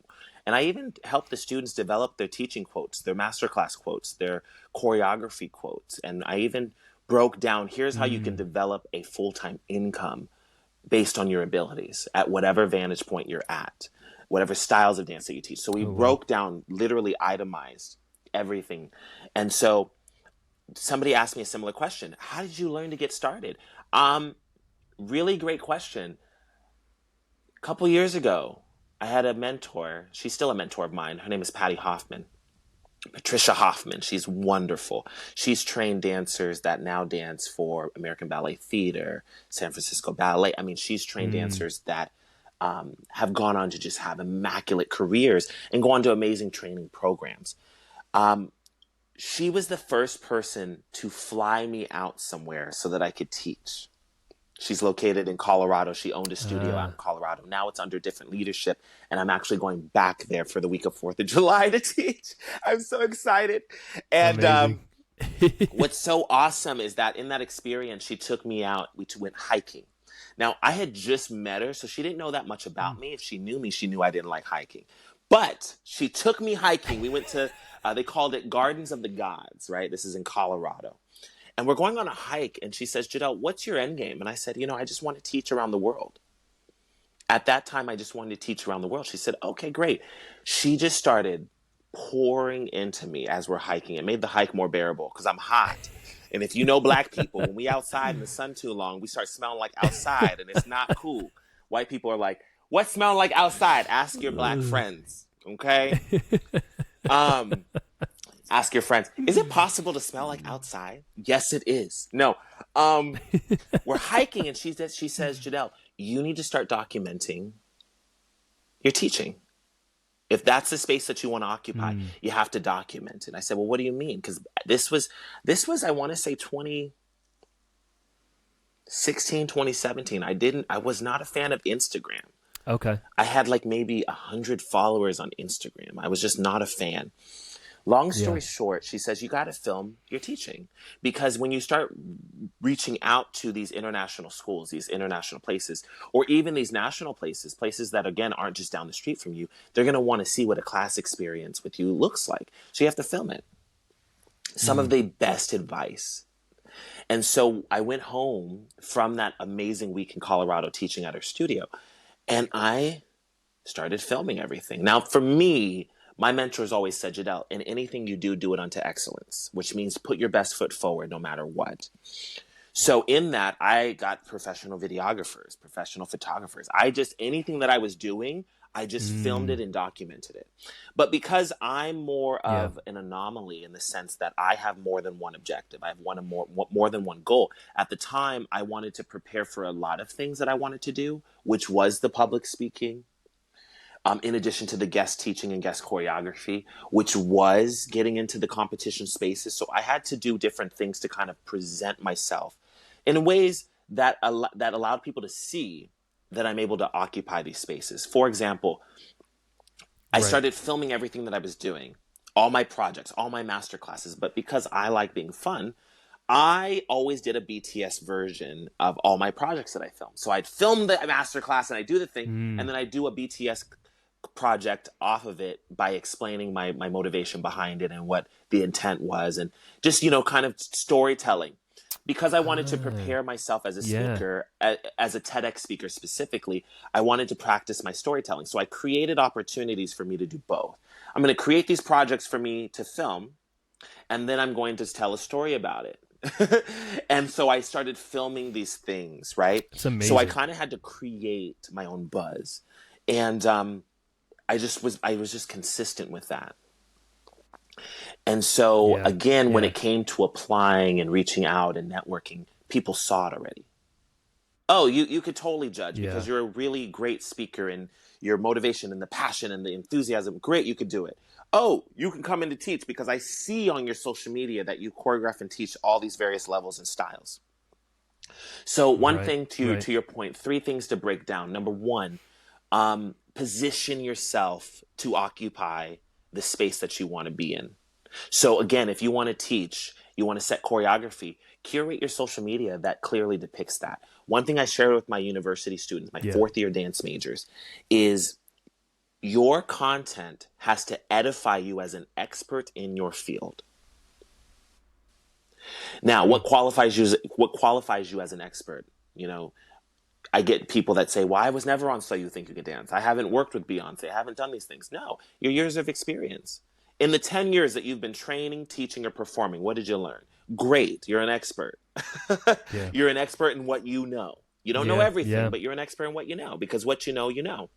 And I even helped the students develop their teaching quotes, their masterclass quotes, their choreography quotes. And I even broke down, here's how you can develop a full-time income based on your abilities at whatever vantage point you're at, whatever styles of dance that you teach. So we broke down, literally itemized everything. And so somebody asked me a similar question. How did you learn to get started? Really great question. A couple years ago, I had a mentor. She's still a mentor of mine. Her name is Patty Hoffman. Patricia Hoffman. She's wonderful. She's trained dancers that now dance for American Ballet Theater, San Francisco Ballet. I mean, she's trained dancers that have gone on to just have immaculate careers and go on to amazing training programs. She was the first person to fly me out somewhere so that I could teach. She's located in Colorado. She owned a studio out in Colorado. Now it's under different leadership, and I'm actually going back there for the week of 4th of July to teach. I'm so excited. And what's so awesome is that in that experience, she took me out. We went hiking. Now, I had just met her, so she didn't know that much about me. If she knew me, she knew I didn't like hiking. But she took me hiking. We went to, they called it Gardens of the Gods, right? This is in Colorado. And we're going on a hike, and she says, Jadell, what's your end game? And I said, I just want to teach around the world. At that time, I just wanted to teach around the world. She said, okay, great. She just started pouring into me as we're hiking. It made the hike more bearable because I'm hot. And if you know Black people, when we outside in the sun too long, we start smelling like outside, and it's not cool. White people are like, what smells like outside? Ask your Black friends, okay? Ask your friends. Is it possible to smell like outside? Yes, it is. No. We're hiking, and she says, Jadell, you need to start documenting your teaching. If that's the space that you want to occupy, you have to document it. I said, well, what do you mean? Because this was, I want to say 2016, 2017. I was not a fan of Instagram. Okay. I had like maybe 100 followers on Instagram. I was just not a fan. Long story short, she says, you got to film your teaching, because when you start reaching out to these international schools, these international places, or even these national places that, again, aren't just down the street from you, they're going to want to see what a class experience with you looks like. So you have to film it. Some of the best advice. And so I went home from that amazing week in Colorado teaching at her studio, and I started filming everything. Now, for me, my mentors always said, Jadell, in anything you do, do it unto excellence, which means put your best foot forward no matter what. So in that, I got professional videographers, professional photographers. Anything that I was doing, I just filmed it and documented it. But because I'm more of an anomaly in the sense that I have more than one objective, I have more than one goal. At the time, I wanted to prepare for a lot of things that I wanted to do, which was the public speaking, in addition to the guest teaching and guest choreography, which was getting into the competition spaces. So I had to do different things to kind of present myself in ways that allowed people to see that I'm able to occupy these spaces. For example, I started filming everything that I was doing, all my projects, all my master classes. But because I like being fun, I always did a BTS version of all my projects that I filmed. So I'd film the master class and I do the thing, and then I do a BTS project off of it by explaining my motivation behind it and what the intent was, and just, kind of storytelling. Because I wanted to prepare myself as a speaker, as a TEDx speaker specifically, I wanted to practice my storytelling. So I created opportunities for me to do both. I'm going to create these projects for me to film, and then I'm going to tell a story about it. And so I started filming these things, right? It's amazing. So I kind of had to create my own buzz. And I was just consistent with that. And so again, when it came to applying and reaching out and networking, people saw it already. Oh, you could totally judge because you're a really great speaker, and your motivation and the passion and the enthusiasm, great, you could do it. Oh, you can come in to teach because I see on your social media that you choreograph and teach all these various levels and styles. So one thing to your point, 3 things to break down. Number 1, position yourself to occupy the space that you want to be in. So again, if you want to teach, you want to set choreography, curate your social media that clearly depicts that. One thing I share with my university students, my 4th year dance majors, is your content has to edify you as an expert in your field. Now, what qualifies you as an expert? I get people that say, well, I was never on So You Think You Can Dance. I haven't worked with Beyonce. I haven't done these things. No, your years of experience. In the 10 years that you've been training, teaching, or performing, what did you learn? Great. You're an expert. Yeah. You're an expert in what you know. You don't know Yeah. everything, Yeah. but you're an expert in what you know, because what you know, you know.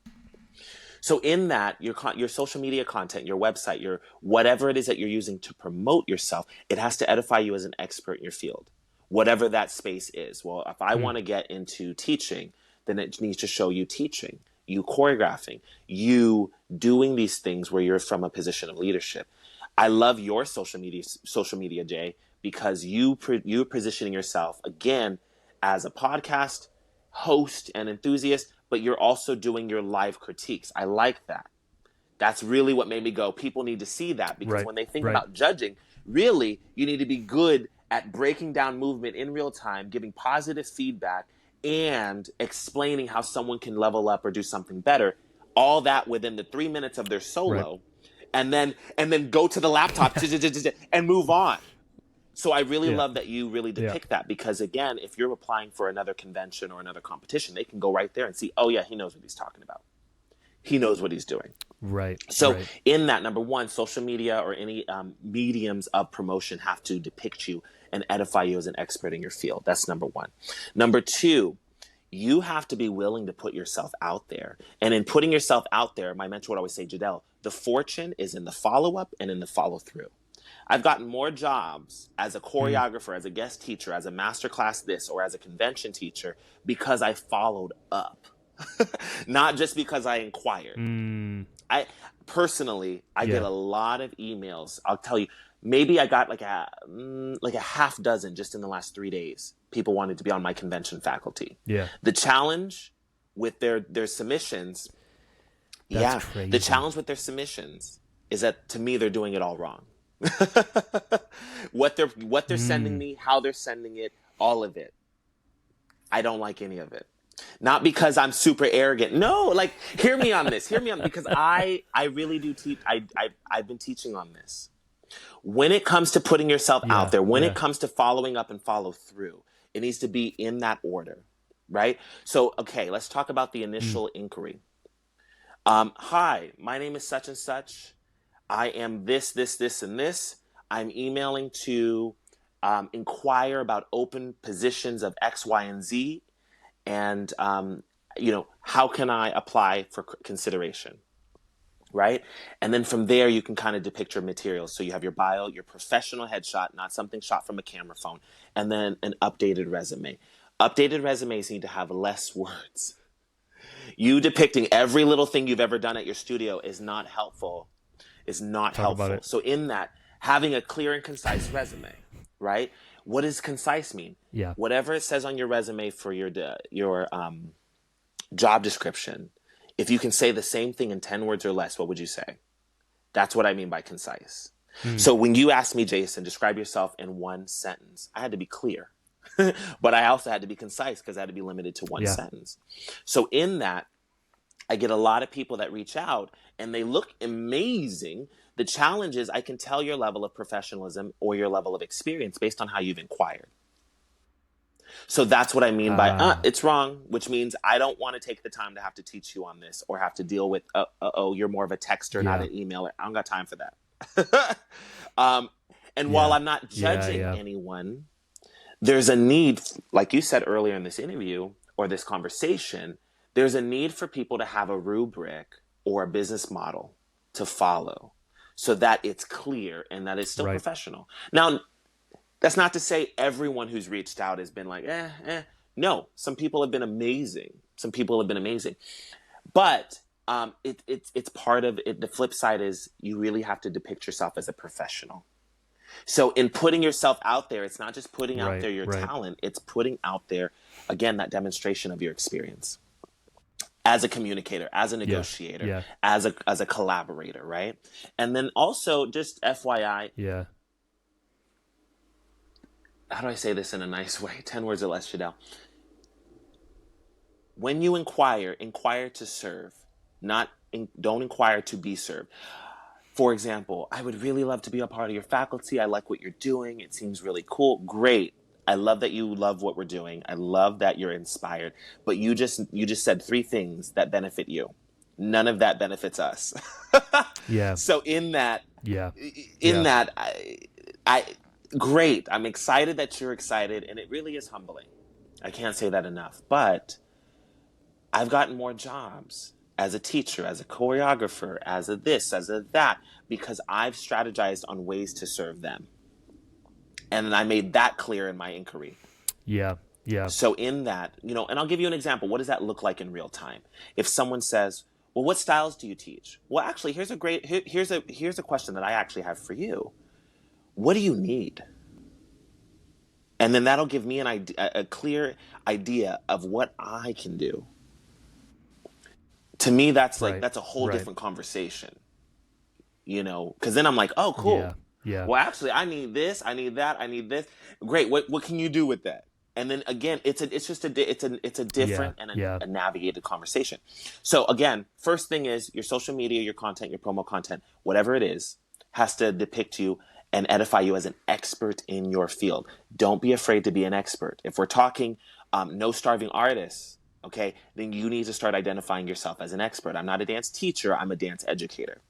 So in that, your social media content, your website, your whatever it is that you're using to promote yourself, it has to edify you as an expert in your field, whatever that space is. Well, if I Mm. want to get into teaching, then it needs to show you teaching, you choreographing, you doing these things where you're from a position of leadership. I love your social media, Jay, because you're positioning yourself again as a podcast host and enthusiast, but you're also doing your live critiques. I like that. That's really what made me go, people need to see that, because Right. when they think Right. about judging, really, you need to be good at breaking down movement in real time, giving positive feedback, and explaining how someone can level up or do something better. All that within the 3 minutes of their Right. solo, and then go to the laptop and move on. So I really Yeah. love that you really Yeah. depict that, because again, if you're applying for another convention or another competition, they can go right there and see, oh yeah, he knows what he's talking about. He knows what he's doing. Right. So Right. in that, number one, social media or any mediums of promotion have to depict you and edify you as an expert in your field. That's number one. Number two, you have to be willing to put yourself out there. And in putting yourself out there, my mentor would always say, Jadell, the fortune is in the follow-up and in the follow-through. I've gotten more jobs as a Mm. choreographer, as a guest teacher, as a masterclass this, or as a convention teacher because I followed up, not just because I inquired. Mm. I personally, I get Yeah. a lot of emails. I'll tell you, maybe I got like a half dozen just in the last 3 days. People wanted to be on my convention faculty. Yeah. The challenge with their submissions, That's yeah, crazy. the challenge with their submissions is that to me they're doing it all wrong. what they're sending me, how they're sending it, all of it. I don't like any of it. Not because I'm super arrogant. No, like hear me on this. Hear me on, because I really do teach. I've been teaching on this. When it comes to putting yourself Yeah. out there, when Yeah. it comes to following up and follow through, it needs to be in that order, right? So, okay, let's talk about the initial inquiry. Hi, my name is such and such. I am this, and this. I'm emailing to inquire about open positions of X, Y, and Z. And, how can I apply for consideration? Right? And then from there, you can kind of depict your materials. So you have your bio, your professional headshot, not something shot from a camera phone, and then an updated resume. Updated resumes need to have less words. You depicting every little thing you've ever done at your studio is not helpful. Talk about it. So in that, having a clear and concise resume, right? What does concise mean? Yeah. Whatever it says on your resume for your job description, if you can say the same thing in 10 words or less, what would you say? That's what I mean by concise. So when you asked me, Jason, describe yourself in one sentence, I had to be clear. But I also had to be concise because I had to be limited to one Yeah. sentence. So in that, I get a lot of people that reach out and they look amazing. The challenge is I can tell your level of professionalism or your level of experience based on how you've inquired. So that's what I mean by it's wrong, which means I don't want to take the time to have to teach you on this or have to deal with, you're more of a texter, not an emailer. I don't got time for that. And while I'm not judging anyone, there's a need, like you said earlier in this interview or this conversation, there's a need for people to have a rubric or a business model to follow so that it's clear and that it's still professional. Now, that's not to say everyone who's reached out has been like, No, some people have been amazing. But it's part of it. The flip side is you really have to depict yourself as a professional. So in putting yourself out there, it's not just putting out there your talent. It's putting out there, again, that demonstration of your experience as a communicator, as a negotiator, as a collaborator, right? And then also, just FYI, how do I say this in a nice way? 10 words or less, Jadell. When you inquire to serve, don't inquire to be served. For example, I would really love to be a part of your faculty. I like what you're doing. It seems really cool. Great. I love that you love what we're doing. I love that you're inspired. But you just said 3 things that benefit you. None of that benefits us. Yeah. So in that, Yeah. in Yeah. that, I, great. I'm excited that you're excited, and it really is humbling. I can't say that enough. But I've gotten more jobs as a teacher, as a choreographer, as a this, as a that, because I've strategized on ways to serve them. And I made that clear in my inquiry. Yeah. Yeah. So in that, and I'll give you an example. What does that look like in real time? If someone says, "Well, what styles do you teach?" Well, actually, here's a question that I actually have for you. What do you need? And then that'll give me a clear idea of what I can do. To me, that's Right. that's a whole Right. different conversation, because then I'm like, oh, Yeah. cool. Yeah. Well, actually, I need this, I need that, I need this. Great. What can you do with that? And then again, it's a Yeah. different and Yeah. a navigated conversation. So again, first thing is your social media, your content, your promo content, whatever it is, has to depict you and edify you as an expert in your field. Don't be afraid to be an expert. If we're talking no starving artists, okay, then you need to start identifying yourself as an expert. I'm not a dance teacher, I'm a dance educator.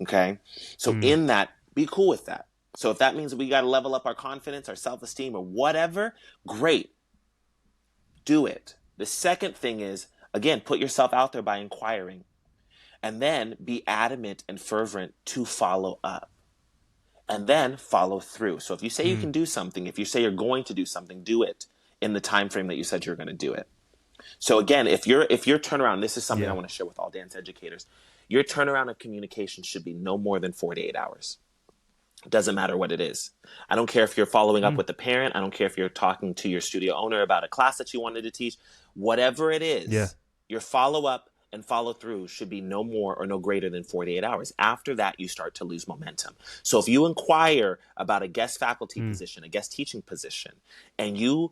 Okay? So in that, be cool with that. So if that means we got to level up our confidence, our self-esteem, or whatever, great. Do it. The second thing is, again, put yourself out there by inquiring. And then be adamant and fervent to follow up. And then follow through. So if you say you can do something, if you say you're going to do something, do it in the time frame that you said you're going to do it. So again, if your turnaround, this is something I want to share with all dance educators, your turnaround of communication should be no more than 48 hours. It doesn't matter what it is. I don't care if you're following up with the parent. I don't care if you're talking to your studio owner about a class that you wanted to teach. Whatever it is, your follow-up and follow-through should be no more or no greater than 48 hours. After that, you start to lose momentum. So if you inquire about a guest faculty position, a guest teaching position, and you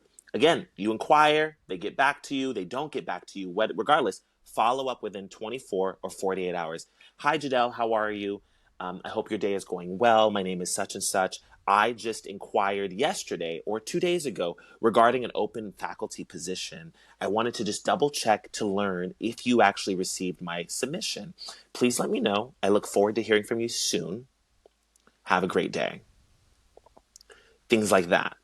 inquire, they get back to you, they don't get back to you, regardless, follow up within 24 or 48 hours. Hi, Jadell, how are you? I hope your day is going well. My name is such and such. I just inquired yesterday or 2 days ago regarding an open faculty position. I wanted to just double check to learn if you actually received my submission. Please let me know. I look forward to hearing from you soon. Have a great day. Things like that.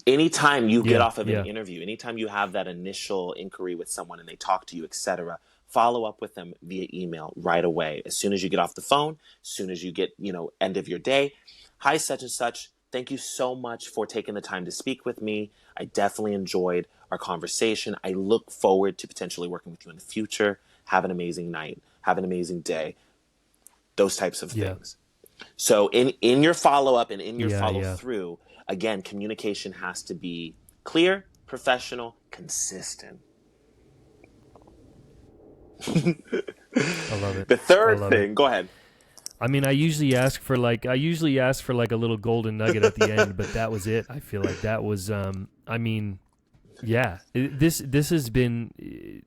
Anytime you get off of an interview, anytime you have that initial inquiry with someone and they talk to you, etc., follow up with them via email right away. As soon as you get off the phone, as soon as you get, end of your day. Hi, such and such. Thank you so much for taking the time to speak with me. I definitely enjoyed our conversation. I look forward to potentially working with you in the future. Have an amazing night. Have an amazing day. Those types of things. So in your follow-up and in your follow-through, again, communication has to be clear, professional, consistent. I love it. The third thing, go ahead. I mean, I usually ask for like a little golden nugget at the end, but that was it. I feel like that was, this has been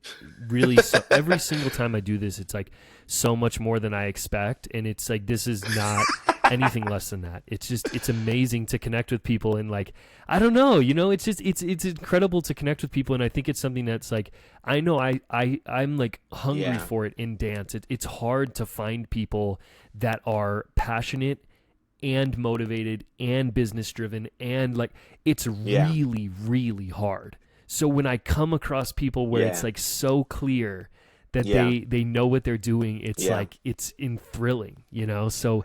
really, every single time I do this, it's like so much more than I expect. And it's like, this is not anything less than that. It's amazing to connect with people. And like, I don't know, it's incredible to connect with people. And I think it's something that's like, I know I'm like hungry for it in dance. It's hard to find people that are passionate and motivated and business driven. And like, it's really, really hard. So when I come across people where it's like so clear that they know what they're doing, it's like, it's thrilling, So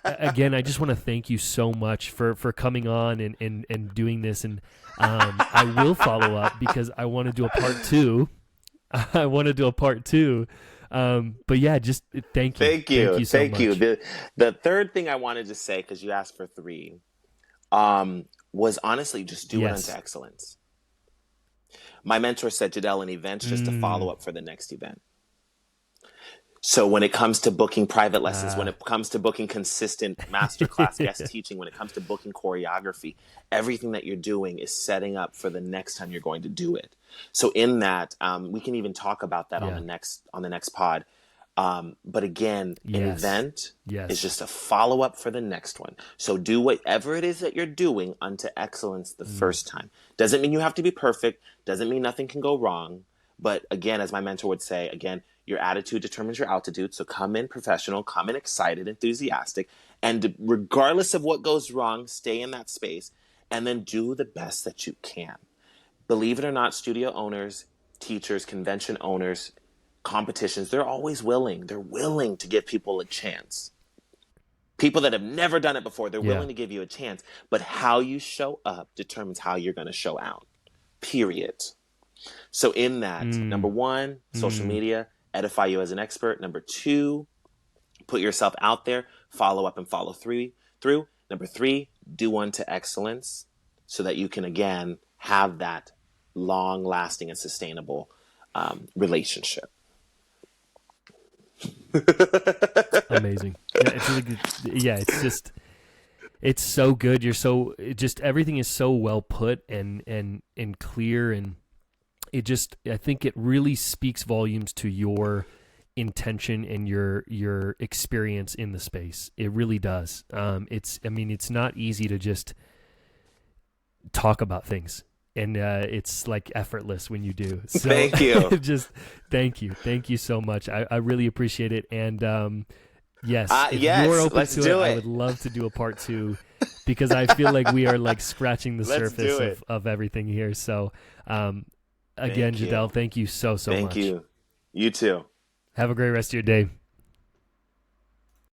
again, I just want to thank you so much for coming on and doing this. And I will follow up because I want to do a part two. But yeah, just thank you. Thank you so much. The third thing I wanted to say, because you asked for 3, was honestly just do it unto excellence. My mentor said, Jadell, an event's just a follow up for the next event. So when it comes to booking private lessons, when it comes to booking consistent masterclass guest teaching, when it comes to booking choreography, everything that you're doing is setting up for the next time you're going to do it. So in that, we can even talk about that on the next pod. But again, an event is just a follow up for the next one. So do whatever it is that you're doing unto excellence the first time. Doesn't mean you have to be perfect. Doesn't mean nothing can go wrong. But again, as my mentor would say, again, your attitude determines your altitude. So come in professional, come in excited, enthusiastic, and regardless of what goes wrong, stay in that space and then do the best that you can. Believe it or not, studio owners, teachers, convention owners, competitions, they're always willing. They're willing to give people a chance. People that have never done it before, they're willing to give you a chance. But how you show up determines how you're going to show out, period. So in that, number one, social media, edify you as an expert. Number two, put yourself out there, follow up and follow through. Number three, do unto excellence so that you can, again, have that long-lasting and sustainable relationship. Amazing. Yeah, it's really good. Yeah, it's just, it's so good. You're so, just everything is so well put and clear, and it just, I think it really speaks volumes to your intention and your experience in the space. It really does. It's not easy to just talk about things, and it's like effortless when you do. So thank you. Just thank you so much. I really appreciate it. And yes, if you're open to it, I would love to do a part 2, because I feel like we are like scratching the surface of everything here. So again, Jadell, thank you so much. Thank you. You too. Have a great rest of your day.